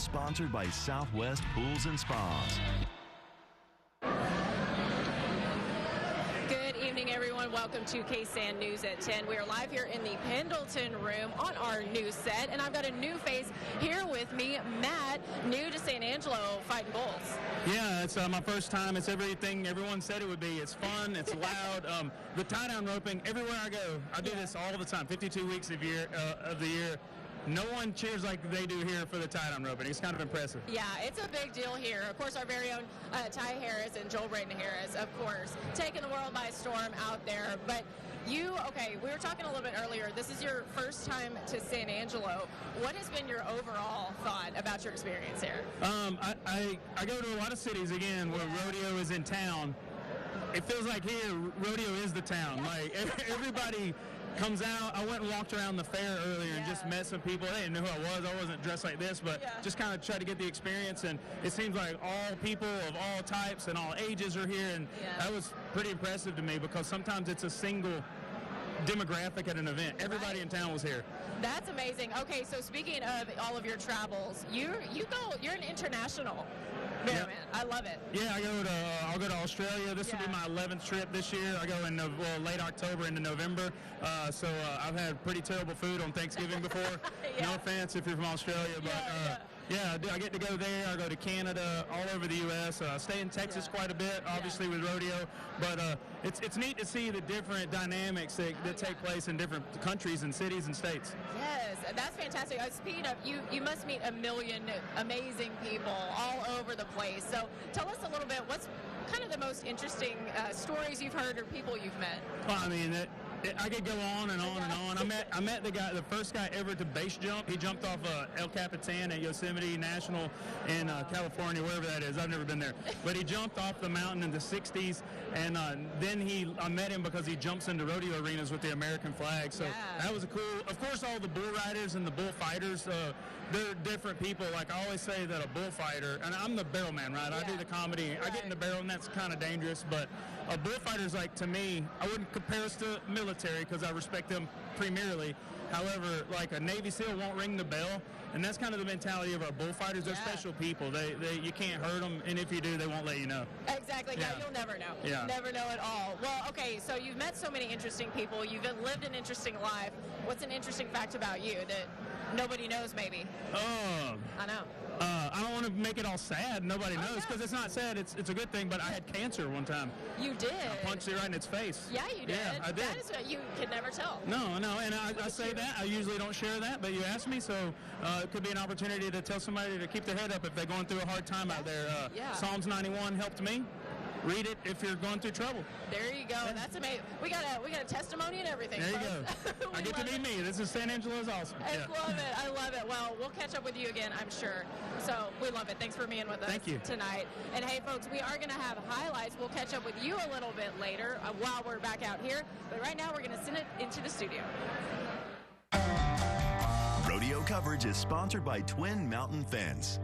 sponsored by Southwest Pools and Spas. Good evening, everyone. Welcome to KSAN News at 10. We are live here in the Pendleton room on our news set, and I've got a new face here with me, Matt, new to San Angelo, fighting bulls. Yeah, it's my first time. It's everything everyone said it would be. It's fun. It's loud. The tie-down roping, everywhere I go, I do this all the time, 52 weeks of the year. No one cheers like they do here for the tie-down roping. It's kind of impressive. Yeah, it's a big deal here. Of course, our very own Ty Harris and Joel Braden Harris, of course, taking the world by storm out there. But we were talking a little bit earlier. This is your first time to San Angelo. What has been your overall thought about your experience here? I go to a lot of cities, again, where rodeo is in town. It feels like here, rodeo is the town. Like, everybody comes out. I went and walked around the fair earlier and just met some people. They didn't know who I was. I wasn't dressed like this, but just kind of tried to get the experience. And it seems like all people of all types and all ages are here. And that was pretty impressive to me, because sometimes it's a single demographic at an event. Everybody in town was here. That's amazing. Okay, so speaking of all of your travels, you're an international man. I love it. Yeah, I'll go to Australia. This will be my 11th trip this year. I go in late October into November. So I've had pretty terrible food on Thanksgiving before. No offense if you're from Australia, but I get to go there. I go to Canada, all over the U.S. I stay in Texas quite a bit, obviously with rodeo. But it's neat to see the different dynamics that take place in different countries and cities and states. Yes, that's fantastic. Speaking of, you must meet a million amazing people all over the place. So tell us a little bit, what's kind of the most interesting stories you've heard or people you've met? Well, I mean, I could go on and on and on. I met the first guy ever to base jump. He jumped off El Capitan at Yosemite National in California, wherever that is. I've never been there. But he jumped off the mountain in the 60s, and then I met him because he jumps into rodeo arenas with the American flag. So that was cool. Of course, all the bull riders and the bullfighters, they're different people. Like I always say that a bullfighter, and I'm the barrel man, right? I do the comedy. I get in the barrel, and that's kind of dangerous. But a bullfighter's like, to me, I wouldn't compare us to military because I respect them primarily. However, like a Navy SEAL won't ring the bell, and that's kind of the mentality of our bullfighters. They're special people. You can't hurt them, and if you do, they won't let you know. Exactly. Yeah, you'll never know. Yeah. Never know at all. Well, okay, so you've met so many interesting people. You've lived an interesting life. What's an interesting fact about you that nobody knows, maybe? I know. I don't want to make it all sad. Nobody knows, because it's not sad. It's a good thing. But I had cancer one time. You did? I punched it right in its face. Yeah, you did. Yeah, I did. That is what you can never tell. No, and I say that. I usually don't share that, but you asked me, so it could be an opportunity to tell somebody to keep their head up if they're going through a hard time out there. Psalms 91 helped me. Read it if you're going through trouble. There you go. Yeah. That's amazing. We got a testimony and everything. There you go. I get to be me. This is San Angelo is awesome. I love it. Well, we'll catch up with you again, I'm sure. So we love it. Thanks for being with us tonight. And hey, folks, we are going to have highlights. We'll catch up with you a little bit later while we're back out here. But right now, we're going to send it into the studio. Rodeo coverage is sponsored by Twin Mountain Fence.